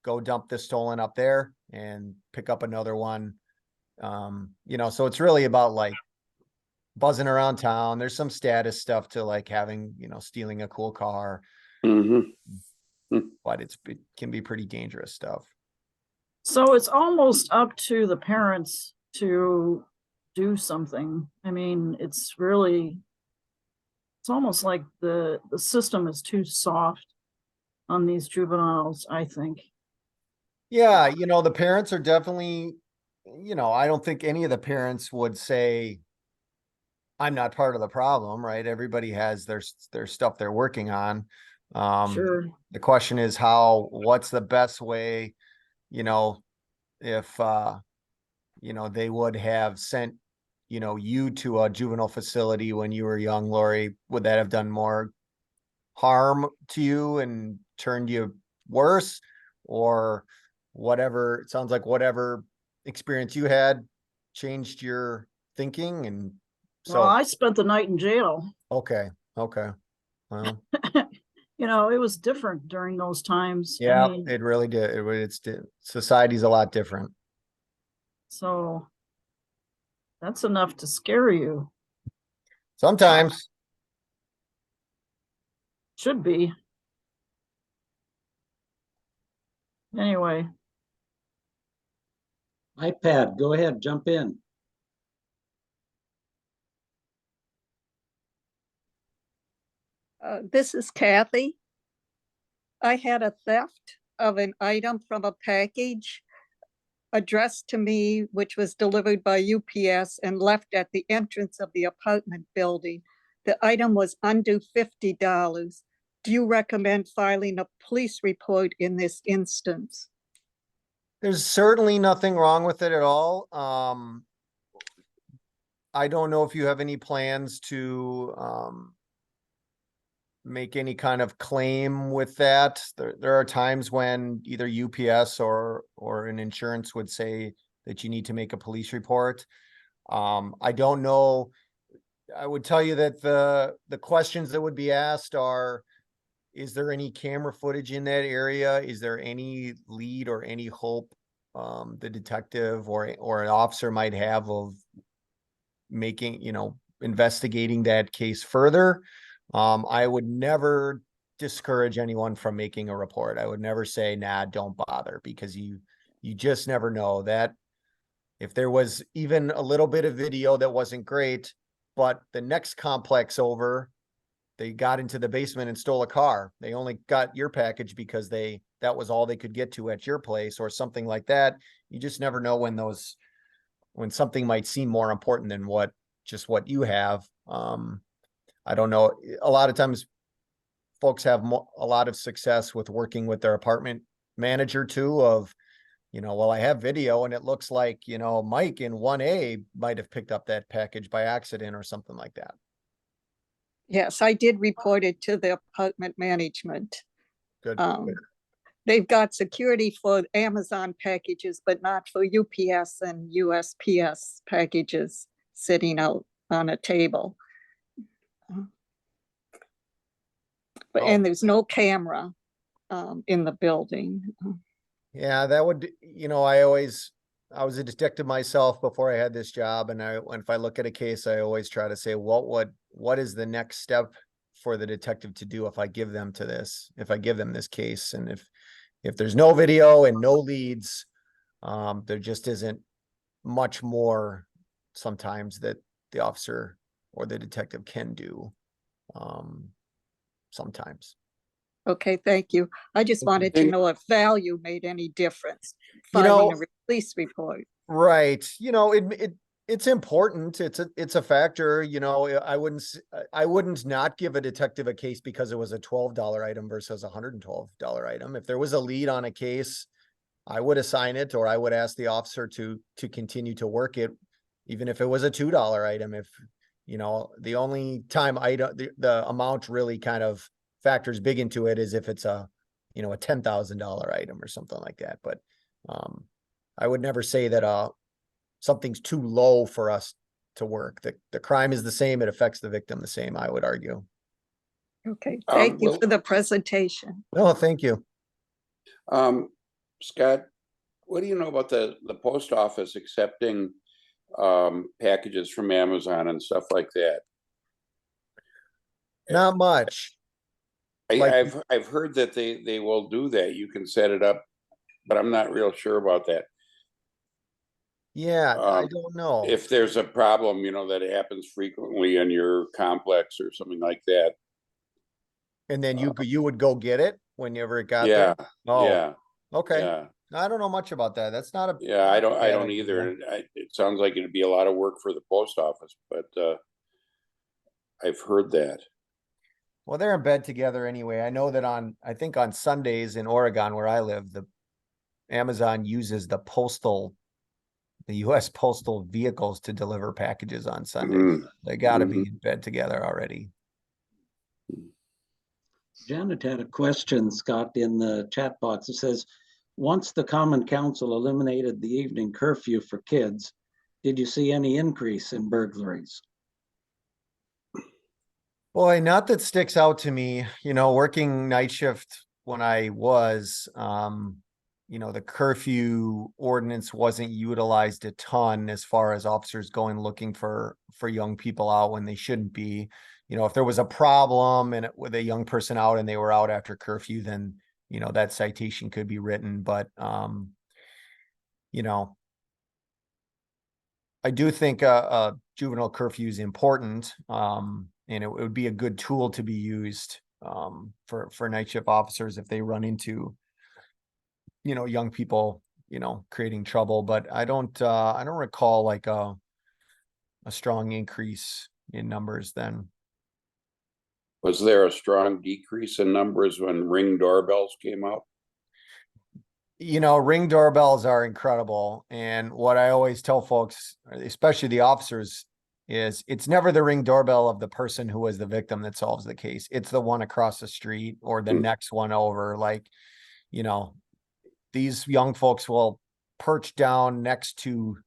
Go dump this stolen up there and pick up another one. You know, so it's really about like buzzing around town. There's some status stuff to like having, you know, stealing a cool car, mm-hmm, but it can be pretty dangerous stuff. So it's almost up to the parents to do something. I mean, it's almost like the system is too soft on these juveniles, I think. Yeah, you know, the parents are definitely, you know, I don't think any of the parents would say, I'm not part of the problem, right? Everybody has their stuff they're working on. Sure. The question is what's the best way, you know, if you know, they would have sent, you know, you to a juvenile facility when you were young, Lori, would that have done more harm to you and turned you worse? Or whatever, it sounds like whatever experience you had changed your thinking. And Well, so, I spent the night in jail. okay. Well, You know, it was different during those times. I yeah, mean, it really did. Society's a lot different. so that's enough to scare you. Sometimes. Should be. Anyway, iPad, go ahead, jump in. This is Kathy. I had a theft of an item from a package addressed to me, which was delivered by UPS and left at the entrance of the apartment building. The item was under $50. Do you recommend filing a police report in this instance? There's certainly nothing wrong with it at all. I don't know if you have any plans to make any kind of claim with that. There are times when either UPS or an insurance would say that you need to make a police report. I don't know. I would tell you that the questions that would be asked are, is there any camera footage in that area? Is there any lead or any hope the detective or an officer might have of making, you know, investigating that case further? I would never discourage anyone from making a report. I would never say, nah, don't bother, because you just never know that if there was even a little bit of video that wasn't great, but the next complex over, they got into the basement and stole a car. They only got your package because that was all they could get to at your place or something like that. You just never know when something might seem more important than what you have. I don't know. A lot of times folks have a lot of success with working with their apartment manager too, of, you know, well, I have video and it looks like, you know, Mike in 1A might have picked up that package by accident or something like that. Yes, I did report it to the apartment management. Good. They've got security for Amazon packages, but not for UPS and USPS packages sitting out on a table. And there's no camera in the building. Yeah, that would, you know, I always I was a detective myself before I had this job, and if I look at a case, I always try to say, what is the next step for the detective to do if I give them this case, and if there's no video and no leads, there just isn't much more sometimes that the officer or the detective can do. Sometimes. Okay, thank you. I just wanted to Thank- know if value made any difference You filing know- a police report. Right. It's important. It's a factor. I wouldn't not give a detective a case because it was a $12 item versus a $112 item. If there was a lead on a case, I would assign it, or I would ask the officer to continue to work it, even if it was a $2 item. If, the only time the amount really kind of factors big into it is if it's a $10,000 item or something like that. But, I would never say that something's too low for us to work. The crime is the same. It affects the victim the same, I would argue. Okay, thank you well- for the presentation. Oh, thank you. Scott, what do you know about the post office accepting packages from Amazon and stuff like that? Not much. I've heard that they will do that. You can set it up, but I'm not real sure about that. Yeah, I Um, don't know. If there's a problem, that happens frequently in your complex or something like that. And then you would go get it whenever it got Yeah, there? Oh, yeah, okay. yeah, I don't know much about that. That's not a. yeah. I bad don't idea. either. It sounds like it'd be a lot of work for the post office, but I've heard that. Well, they're in bed together anyway. I know that I think on Sundays in Oregon, where I live, the Amazon uses the US postal vehicles to deliver packages on Sundays. Mhm. They got to be in bed together already. Janet had a question, Scott, in the chat box. It says, once the Common Council eliminated the evening curfew for kids, did you see any increase in burglaries? Boy, not that sticks out to me, working night shift when I was, the curfew ordinance wasn't utilized a ton as far as officers going looking for young people out when they shouldn't be. If there was a problem with a young person out and they were out after curfew, then, that citation could be written. But, I do think a juvenile curfew is important. And it would be a good tool to be used for night shift officers if they run into, young people, creating trouble. But I don't recall like a strong increase in numbers then. Was there a strong decrease in numbers when Ring doorbells came out? Ring doorbells are incredible. And what I always tell folks, especially the officers, is it's never the Ring doorbell of the person who was the victim that solves the case. It's the one across the street or the next one over. Like, these young folks will perch down next to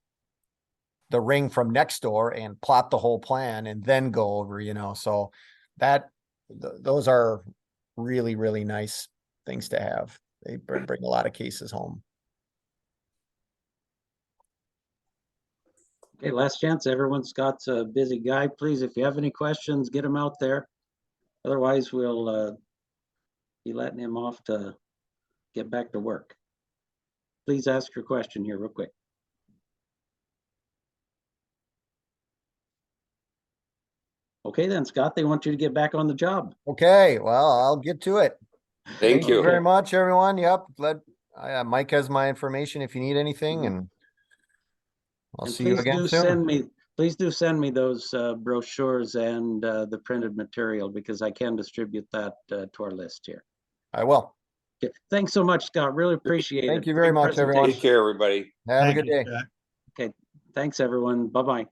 the Ring from next door and plot the whole plan and then go over, so those are really, really nice things to have. They bring a lot of cases home. Okay, last chance. Everyone, Scott's a busy guy. Please, if you have any questions, get them out there. Otherwise, we'll be letting him off to get back to work. Please ask your question here real quick. Okay then, Scott, they want you to get back on the job. Okay, well, I'll get to it. Thank you. Very much, everyone. Yep. Mike has my information if you need anything, and I'll And see you again soon. Please do send me those brochures and the printed material, because I can distribute that to our list here. I will. Okay. Thanks so much, Scott. Really appreciate it. Thank you very Great much, everyone. Take care, everybody. Have a good day. Okay, thanks everyone. Bye-bye.